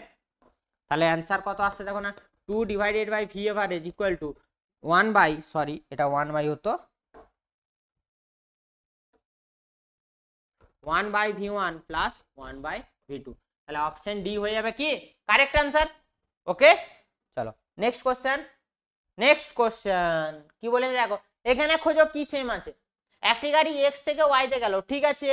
তাহলে অ্যান্সার কত আসছে দেখো না 2 divided by v average equal to 1/, এটা 1/, হতো 1/v1 প্লাস 1/v2, তাহলে অপশন ডি হয়ে যাবে কি কারেক্ট অ্যান্সার, ওকে। চলো নেক্সট কোশ্চেন কি বলেছে দেখো, এখানে খোঁজো কি সেম আছে, একটি গাড়ি এক্স থেকে ওয়াইতে গেল, ঠিক আছে,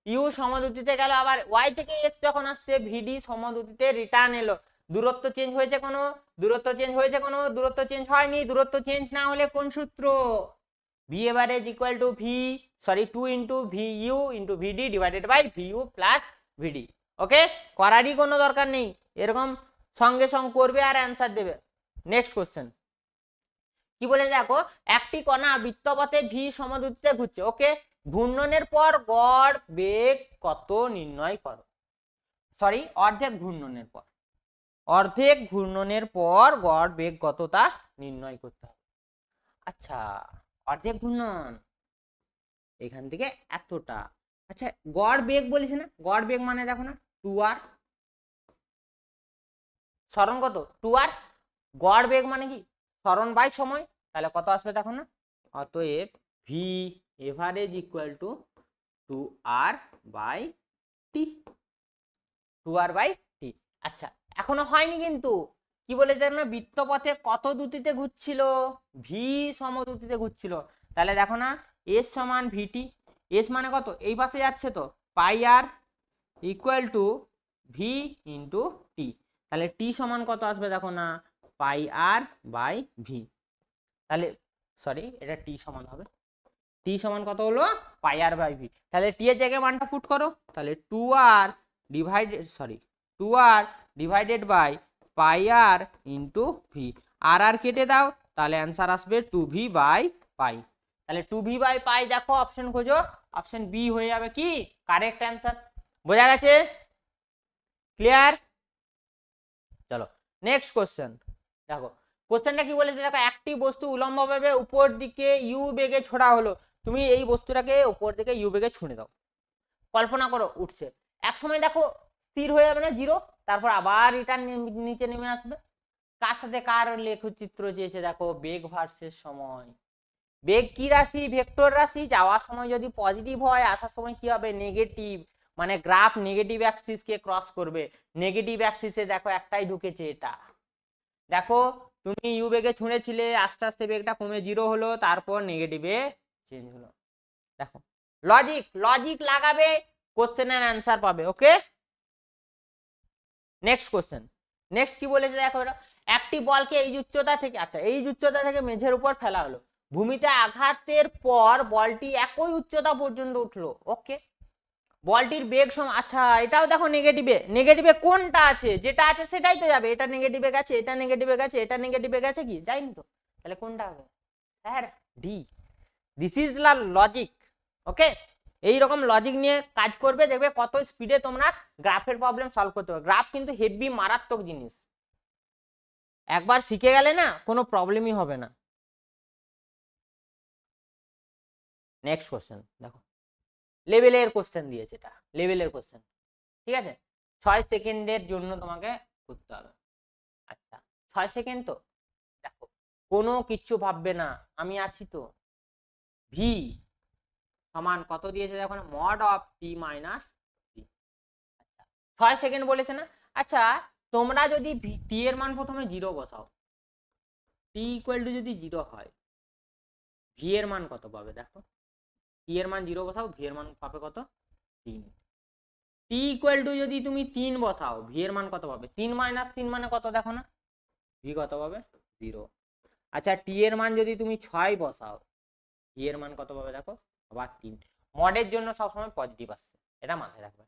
ইউ সমদ্রুতিতে গেল, আবার ওয়াই থেকে এক্স যখন আসছে ভিডি সমদ্রুতিতে রিটার্ন এলো, দূরত্ব চেঞ্জ হয়েছে কোনো, দূরত্ব চেঞ্জ হয়নি, দূরত্ব চেঞ্জ না হলে কোন সূত্র, V average equal to 2 into V U into VD divided by V U plus VD, okay. করারই কোনো দরকার নেই, এরকম সঙ্গে সঙ্গে করবে আর অ্যান্সার দেবে। নেক্সট কোশ্চেন কি বলে দেখো, একটি কণা বৃত্তপথে ভি সমদ্রুতিতে ঘুরছে, ওকে, ঘূর্ণনের পর গড় বেগ কত নির্ণয় করো, সরি অর্ধেক ঘূর্ণনের পর গড় বেগ কত তা নির্ণয় করতে হবে। আচ্ছা অর্ধেক ঘূর্ণন এখান থেকে এতটা, আচ্ছা গড় বেগ বলেছে না, গড় বেগ মানে দেখো না 2r, সরণ কত 2r, গড় বেগ মানে কি সরণ বাই সময়, তাহলে কত আসবে দেখো না, অতএব V average equal two 2r/t, 2r/t। আচ্ছা এখনো হয়নি কিন্তু, কি বলেছে না বৃত্তপথে কত দ্রুতিতে ঘুরছিল, ভি সমদ্রুতিতে ঘুরছিল, তাহলে দেখো না এস সমান ভিটি, এস মানে কত এই পাশে যাচ্ছে তো পাই আর equal to V into T, তাহলে টি সমান কত আসবে দেখো না পাই আর বাই ভি, তাহলে সরি এটা টি সমান হবে, টি সমান কত হলো পাই আর বাই ভি, তাহলে টি এর জায়গায় মানটা পুট করো, তাহলে 2r divided by pi R into V. R কেটে দাও, তাহলে অ্যান্সার আসবে 2v বাই পাই। তাহলে 2v বাই পাই দেখো অপশন খোঁজো, অপশন বি হয়ে যাবে কি কারেক্ট অ্যান্সার। বোঝা গেছে? ক্লিয়ার? চলো নেক্সট কোশ্চেন। দেখো কোশ্চেনটা কি বলেছে, দেখো একটি বস্তু উলম্বভাবে উপর দিকে ইউ বেগে ছোড়া হলো, তুমি এই বস্তুটাকে উপর দিকে ইউ বেগে ছুঁড়ে দাও। কল্পনা করো উঠছে, এক সময় দেখো স্থির হয়ে যাবে না জিরো, তারপর আবার এটা নিচে নেমে আসবে। কার সাথে কার লেখচিত্র চেয়েছে দেখো, বেগ ভার্সেস সময়। বেগ কি রাশি? ভেক্টর রাশি। যাওয়ার সময় যদি পজিটিভ হয়, আসার সময় কি হবে নেগেটিভ, মানে গ্রাফ নেগেটিভ অ্যাক্সিস কে ক্রস করবে। নেগেটিভ অ্যাক্সিসে দেখো একটাই ঢুকেছে এটা। দেখো তুমি ইউ বেগে ছুঁড়েছিলে, আস্তে আস্তে বেগটা কমে জিরো হলো, তারপর নেগেটিভে চেঞ্জ হলো। দেখো লজিক লাগাবে, কোশ্চেনের অ্যান্সার পাবে। Okay next question. নেক্সট কি বলেছে দেখো, এটা একটি বলকে এই উচ্চতা থেকে, আচ্ছা এই উচ্চতা থেকে মেঝের উপর ফেলা হলো, ভূমিতে আঘাতের পর বলটি একই উচ্চতা পর্যন্ত উঠলো। ওকে বলটির বেগ সমান, আচ্ছা এটাও দেখো নেগেটিভে কোনটা আছে, যেটা আছে সেটাই তো যাবে। এটা নেগেটিভে গেছে, এটা নেগেটিভে গেছে, এটা নেগেটিভে গেছে, কি যায়নি তো, তাহলে কোনটা হবে? Sir D. This is logic. Okay এইরকম লজিক নিয়ে কাজ করবে, দেখবে কত স্পিডে তোমরা গ্রাফের প্রবলেম সলভ করতে পারবে। গ্রাফ কিন্তু হেভি মারাত্মক জিনিস, একবার শিখে গেলে না কোনো প্রবলেমই হবে না। নেক্সট কোশ্চেন দেখো, লেভেলের কোশ্চেন দিয়েছে, এটা লেভেলের কোশ্চেন, ঠিক আছে? 6 সেকেন্ডের জন্য তোমাকে করতে হবে। আচ্ছা 6 সেকেন্ড তো, দেখো কোনো কিচ্ছু ভাববে না, আমি আছি তো। ভি সমান কত দিয়েছে দেখো না, মড অফ টি মাইনাস টি। আচ্ছা 6 সেকেন্ড বলেছে না। আচ্ছা তোমরা যদি টি এর মান প্রথমে 0 বসাও, টি ইকুয়াল টু যদি 0 হয়, ভি এর মান কত পাবে দেখো। টি এর মান 0 বসাও, ভি এর মান পাবে কত 3। টি ইকুয়াল টু যদি তুমি 3 বসাও, ভি এর মান কত পাবে 3 মাইনাস 3 মানে কত দেখো না, ভি কত পাবে 0। আচ্ছা টি এর মান যদি তুমি 6 বসাও, ভি এর মান কত পাবে দেখো আবার 3। মডের জন্য সবসময় পজিটিভ আসছে, এটা মাথায় রাখবে।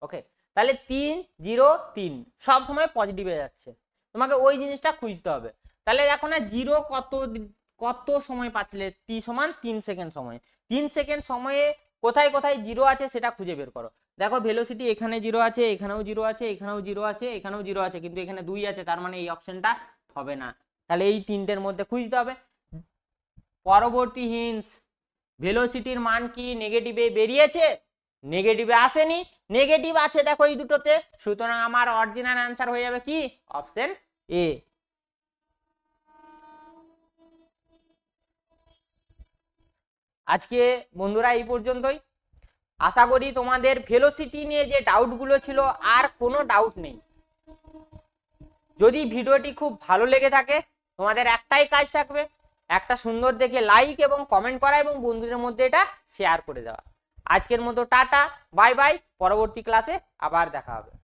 ওকে তাহলে 3 0 3 সব সময় পজিটিভে যাচ্ছে, তোমাকে ওই জিনিসটা খুঁজতে হবে। তাহলে দেখো না জিরো কত সময় পাচ্ছিলে, টি সমান 3 সেকেন্ড সময়। 3 সেকেন্ড সময়ে কোথায় কোথায় জিরো আছে সেটা খুঁজে বের করো। দেখো ভেলোসিটি এখানে জিরো আছে, এখানেও জিরো আছে, এখানেও জিরো আছে, এখানেও জিরো আছে, কিন্তু এখানে 2 আছে, তার মানে এই অপশনটা হবে না। তাহলে এই তিনটের মধ্যে খুঁজতে হবে। পরবর্তী হিন্টস, ভেলোসিটির মান কি নেগেটিভে বেরিয়েছে, নেগেটিভে আসেনি, নেগেটিভ আছে দেখো এই দুটোতে, সুতরাং আমার অরিজিনাল অ্যান্সার হয়ে যাবে কি অপশন এ। আজকে বন্ধুরা এই পর্যন্তই। আশা করি তোমাদের ভেলোসিটি নিয়ে যে ডাউটগুলো ছিল আর কোনো ডাউট নেই। যদি ভিডিওটি খুব ভালো লেগে থাকে, তোমাদের একটাই কাজ থাকবে, একটা সুন্দর দেখে লাইক এবং কমেন্ট করা এবং বন্ধুদের মধ্যে এটা শেয়ার করে দেওয়া। আজকের মতো টাটা বাই বাই, পরবর্তী ক্লাসে আবার দেখা হবে।